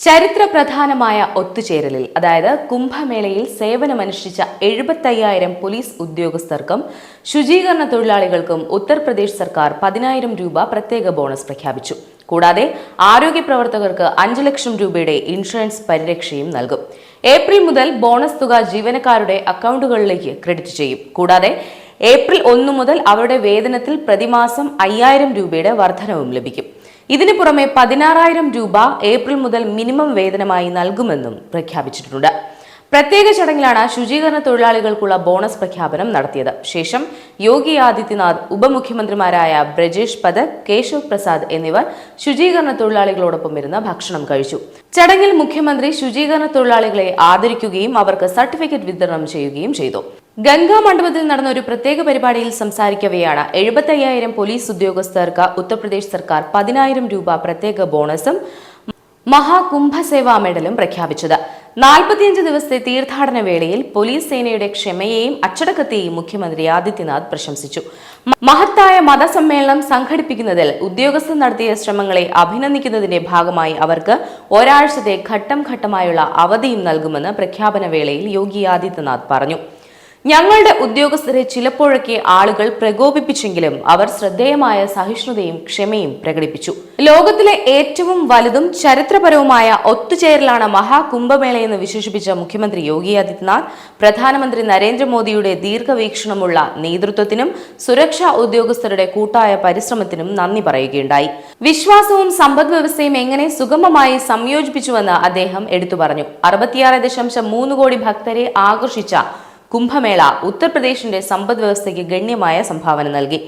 ചരിത്രപ്രധാനമായ ഒത്തുചേരലിൽ അതായത് കുംഭമേളയിൽ സേവനമനുഷ്ഠിച്ച 75,000 പോലീസ് ഉദ്യോഗസ്ഥർക്കും ശുചീകരണ തൊഴിലാളികൾക്കും ഉത്തർപ്രദേശ് സർക്കാർ 10,000 രൂപ പ്രത്യേക ബോണസ് പ്രഖ്യാപിച്ചു. കൂടാതെ ആരോഗ്യ പ്രവർത്തകർക്ക് 5 ലക്ഷം രൂപയുടെ ഇൻഷുറൻസ് പരിരക്ഷയും നൽകും. ഏപ്രിൽ മുതൽ ബോണസ് തുക ജീവനക്കാരുടെ അക്കൗണ്ടുകളിലേക്ക് ക്രെഡിറ്റ് ചെയ്യും. കൂടാതെ ഏപ്രിൽ 1 മുതൽ അവരുടെ വേതനത്തിൽ പ്രതിമാസം 5,000 രൂപയുടെ വർധനവും ലഭിക്കും. ഇതിനു പുറമെ 16,000 രൂപ ഏപ്രിൽ മുതൽ മിനിമം വേതനമായി നൽകുമെന്നും പ്രഖ്യാപിച്ചിട്ടുണ്ട്. പ്രത്യേക ചടങ്ങിലാണ് ശുചീകരണ തൊഴിലാളികൾക്കുള്ള ബോണസ് പ്രഖ്യാപനം നടത്തിയത്. ശേഷം യോഗി ആദിത്യനാഥ്, ഉപമുഖ്യമന്ത്രിമാരായ ബ്രജേഷ് പഥക്, കേശവ് പ്രസാദ് എന്നിവർ ശുചീകരണ തൊഴിലാളികളോടൊപ്പം ഇരുന്ന് ഭക്ഷണം കഴിച്ചു. ചടങ്ങിൽ മുഖ്യമന്ത്രി ശുചീകരണ തൊഴിലാളികളെ ആദരിക്കുകയും അവർക്ക് സർട്ടിഫിക്കറ്റ് വിതരണം ചെയ്യുകയും ചെയ്തു. ഗംഗാ മണ്ഡപത്തിൽ നടന്ന ഒരു പ്രത്യേക പരിപാടിയിൽ സംസാരിക്കവെയാണ് 75,000 പോലീസ് ഉദ്യോഗസ്ഥർക്ക് ഉത്തർപ്രദേശ് സർക്കാർ 10,000 രൂപ പ്രത്യേക ബോണസും മഹാകുംഭസേവാ മെഡലും പ്രഖ്യാപിച്ചത്. 45 ദിവസത്തെ തീർത്ഥാടന വേളയിൽ പോലീസ് സേനയുടെ ക്ഷമയെയും അച്ചടക്കത്തെയും മുഖ്യമന്ത്രി ആദിത്യനാഥ് പ്രശംസിച്ചു. മഹത്തായ മതസമ്മേളനം സംഘടിപ്പിക്കുന്നതിൽ ഉദ്യോഗസ്ഥർ നടത്തിയ ശ്രമങ്ങളെ അഭിനന്ദിക്കുന്നതിന്റെ ഭാഗമായി അവർക്ക് ഒരാഴ്ചത്തെ ഘട്ടം ഘട്ടമായുള്ള അവധിയും നൽകുമെന്ന് പ്രഖ്യാപന വേളയിൽ യോഗി ആദിത്യനാഥ് പറഞ്ഞു. ഞങ്ങളുടെ ഉദ്യോഗസ്ഥരെ ചിലപ്പോഴൊക്കെ ആളുകൾ പ്രകോപിപ്പിച്ചെങ്കിലും അവർ ശ്രദ്ധേയമായ സഹിഷ്ണുതയും ക്ഷമയും പ്രകടിപ്പിച്ചു. ലോകത്തിലെ ഏറ്റവും വലുതും ചരിത്രപരവുമായ ഒത്തുചേരലാണ് മഹാകുംഭമേളയെന്ന് വിശേഷിപ്പിച്ച മുഖ്യമന്ത്രി യോഗി ആദിത്യനാഥ് പ്രധാനമന്ത്രി നരേന്ദ്രമോദിയുടെ ദീർഘവീക്ഷണമുള്ള നേതൃത്വത്തിനും സുരക്ഷാ ഉദ്യോഗസ്ഥരുടെ കൂട്ടായ പരിശ്രമത്തിനും നന്ദി പറയുകയുണ്ടായി. വിശ്വാസവും സമ്പദ് വ്യവസ്ഥയും എങ്ങനെ സുഗമമായി സംയോജിപ്പിച്ചുവെന്ന് അദ്ദേഹം എടുത്തു പറഞ്ഞു. 66.3 കോടി ഭക്തരെ ആകർഷിച്ച കുംഭമേള ഉത്തർപ്രദേശിന്റെ സമ്പദ് വ്യവസ്ഥയ്ക്ക് ഗണ്യമായ സംഭാവന നൽകി.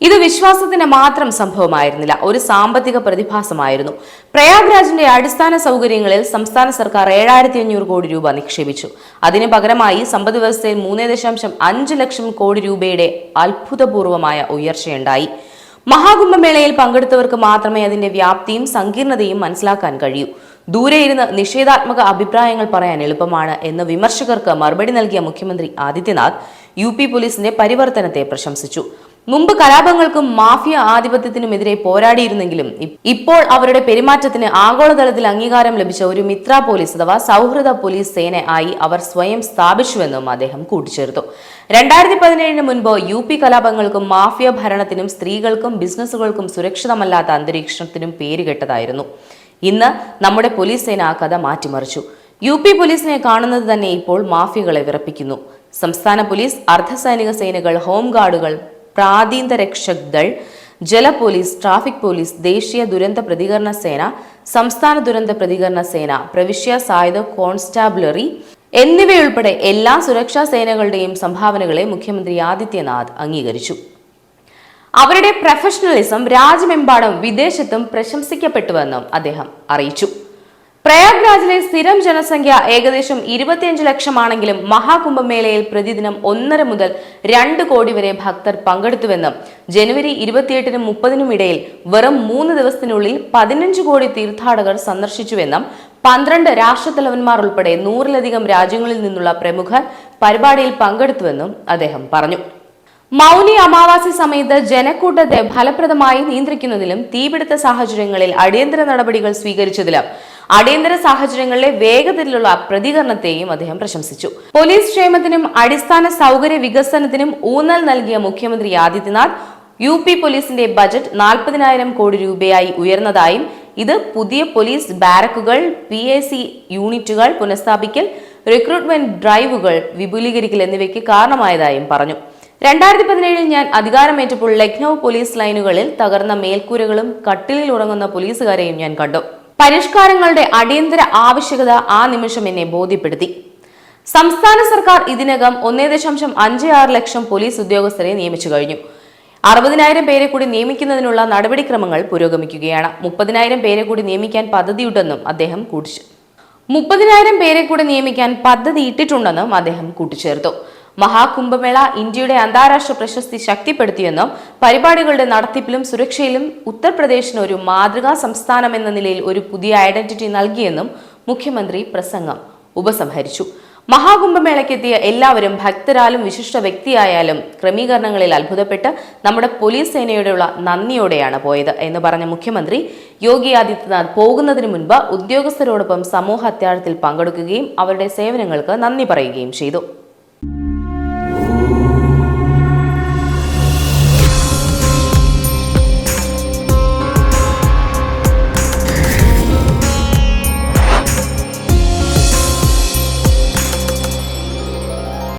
ഇത് വിശ്വാസത്തിന്റെ മാത്രം സംഭവമായിരുന്നില്ല, ഒരു സാമ്പത്തിക പ്രതിഭാസമായിരുന്നു. പ്രയാഗ്രാജിന്റെ അടിസ്ഥാന സൗകര്യങ്ങളിൽ സംസ്ഥാന സർക്കാർ 7,500 കോടി രൂപ നിക്ഷേപിച്ചു. അതിന് പകരമായി സമ്പദ് വ്യവസ്ഥയിൽ 3.5 ലക്ഷം കോടി രൂപയുടെ അത്ഭുതപൂർവമായ ഉയർച്ചയുണ്ടായി. മഹാകുംഭമേളയിൽ പങ്കെടുത്തവർക്ക് മാത്രമേ അതിന്റെ വ്യാപ്തിയും സങ്കീർണതയും മനസ്സിലാക്കാൻ കഴിയൂ. ദൂരെ ഇരുന്ന് നിഷേധാത്മക അഭിപ്രായങ്ങൾ പറയാൻ എളുപ്പമാണ് എന്ന് വിമർശകർക്ക് മറുപടി നൽകിയ മുഖ്യമന്ത്രി ആദിത്യനാഥ് UP പോലീസിന്റെ പരിവർത്തനത്തെ പ്രശംസിച്ചു. മുമ്പ് കലാപങ്ങൾക്കും മാഫിയ ആധിപത്യത്തിനുമെതിരെ പോരാടിയിരുന്നെങ്കിലും ഇപ്പോൾ അവരുടെ പെരുമാറ്റത്തിന് ആഗോളതലത്തിൽ അംഗീകാരം ലഭിച്ച ഒരു മിത്ര പോലീസ് അഥവാ സൗഹൃദ പോലീസ് സേന ആയി അവർ സ്വയം സ്ഥാപിച്ചുവെന്നും അദ്ദേഹം കൂട്ടിച്ചേർത്തു. 2017 മുൻപ് UP കലാപങ്ങൾക്കും മാഫിയ ഭരണത്തിനും സ്ത്രീകൾക്കും ബിസിനസ്സുകൾക്കും സുരക്ഷിതമല്ലാത്ത അന്തരീക്ഷത്തിനും പേരുകെട്ടതായിരുന്നു. ഇന്ന് നമ്മുടെ പോലീസ് സേന ആ കഥ മാറ്റിമറിച്ചു. UP പോലീസിനെ കാണുന്നത് തന്നെ ഇപ്പോൾ മാഫിയകളെ വിറപ്പിക്കുന്നു. സംസ്ഥാന പോലീസ്, അർദ്ധസൈനിക സേനകൾ, ഹോംഗാർഡുകൾ, പ്രാന്തീയ രക്ഷക് ദൾ, ജല പോലീസ്, ട്രാഫിക് പോലീസ്, ദേശീയ ദുരന്ത പ്രതികരണ സേന, സംസ്ഥാന ദുരന്ത പ്രതികരണ സേന, പ്രവിശ്യ സായുധ കോൺസ്റ്റാബുലറി എന്നിവയുൾപ്പെടെ എല്ലാ സുരക്ഷാ സേനകളുടെയും സംഭാവനകളെ മുഖ്യമന്ത്രി ആദിത്യനാഥ് അംഗീകരിച്ചു. അവരുടെ പ്രൊഫഷണലിസം രാജ്യമെമ്പാടും വിദേശത്തും പ്രശംസിക്കപ്പെട്ടുവെന്നും അദ്ദേഹം അറിയിച്ചു. പ്രയാഗ്രാജിലെ സ്ഥിരം ജനസംഖ്യ ഏകദേശം 25 ലക്ഷമാണെങ്കിലും മഹാകുംഭമേളയിൽ പ്രതിദിനം 1.5 മുതൽ 2 കോടി വരെ ഭക്തർ പങ്കെടുത്തുവെന്നും ജനുവരി 28-നും 30-നും ഇടയിൽ വെറും 3 ദിവസത്തിനുള്ളിൽ 15 കോടി തീർത്ഥാടകർ സന്ദർശിച്ചുവെന്നും 12 രാഷ്ട്രത്തലവന്മാർ ഉൾപ്പെടെ 100-ലധികം രാജ്യങ്ങളിൽ നിന്നുള്ള പ്രമുഖർ പരിപാടിയിൽ പങ്കെടുത്തുവെന്നും അദ്ദേഹം പറഞ്ഞു. മൗനി അമാവാസി സമയത്ത് ജനക്കൂട്ടത്തെ ഫലപ്രദമായി നിയന്ത്രിക്കുന്നതിലും തീപിടുത്ത സാഹചര്യങ്ങളിൽ അടിയന്തര നടപടികൾ സ്വീകരിച്ചതിലും അടിയന്തര സാഹചര്യങ്ങളിലെ വേഗത്തിലുള്ള പ്രതികരണത്തെയും അദ്ദേഹം പ്രശംസിച്ചു. പോലീസ് ക്ഷേമത്തിനും അടിസ്ഥാന സൗകര്യ വികസനത്തിനും ഊന്നൽ നൽകിയ മുഖ്യമന്ത്രി ആദിത്യനാഥ് UP പോലീസിന്റെ ബജറ്റ് 40,000 കോടി രൂപയായി ഉയർന്നതായും ഇത് പുതിയ പോലീസ് ബാരക്കുകൾ, PAC യൂണിറ്റുകൾ പുനഃസ്ഥാപിക്കൽ, റിക്രൂട്ട്മെന്റ് ഡ്രൈവുകൾ വിപുലീകരിക്കൽ എന്നിവയ്ക്ക് കാരണമായതായും പറഞ്ഞു. 2017 ഞാൻ അധികാരമേറ്റപ്പോൾ ലക്നൌ പോലീസ് ലൈനുകളിൽ തകർന്ന മേൽക്കൂരകളും കട്ടിലിൽ ഉറങ്ങുന്ന പോലീസുകാരെയും ഞാൻ കണ്ടു. പരിഷ്കാരങ്ങളുടെ അടിയന്തര ആവശ്യകത ആ നിമിഷം എന്നെ ബോധ്യപ്പെടുത്തി. സംസ്ഥാന സർക്കാർ ഇതിനകം 1.56 ലക്ഷം പോലീസ് ഉദ്യോഗസ്ഥരെ നിയമിച്ചു കഴിഞ്ഞു. 60,000 പേരെ കൂടി നിയമിക്കുന്നതിനുള്ള നടപടിക്രമങ്ങൾ പുരോഗമിക്കുകയാണ്. 30,000 പേരെ കൂടി നിയമിക്കാൻ പദ്ധതിയുണ്ടെന്നും അദ്ദേഹം പദ്ധതിയിട്ടിട്ടുണ്ടെന്നും അദ്ദേഹം കൂട്ടിച്ചേർത്തു. മഹാകുംഭമേള ഇന്ത്യയുടെ അന്താരാഷ്ട്ര പ്രശസ്തി ശക്തിപ്പെടുത്തിയെന്നും പരിപാടികളുടെ നടത്തിപ്പിലും സുരക്ഷയിലും ഉത്തർപ്രദേശിന് ഒരു മാതൃകാ സംസ്ഥാനം എന്ന നിലയിൽ ഒരു പുതിയ ഐഡന്റിറ്റി നൽകിയെന്നും മുഖ്യമന്ത്രി പ്രസംഗം ഉപസംഹരിച്ചു. മഹാകുംഭമേളയ്ക്കെത്തിയ എല്ലാവരും ഭക്തരാലും വിശിഷ്ട വ്യക്തിയായാലും ക്രമീകരണങ്ങളിൽ അത്ഭുതപ്പെട്ട് നമ്മുടെ പോലീസ് സേനയോടുള്ള നന്ദിയോടെയാണ് പോയത് എന്ന് പറഞ്ഞ മുഖ്യമന്ത്രി യോഗി ആദിത്യനാഥ് പോകുന്നതിന് മുൻപ് ഉദ്യോഗസ്ഥരോടൊപ്പം സമൂഹ അത്താഴത്തിൽ പങ്കെടുക്കുകയും അവരുടെ സേവനങ്ങൾക്ക് നന്ദി പറയുകയും ചെയ്തു.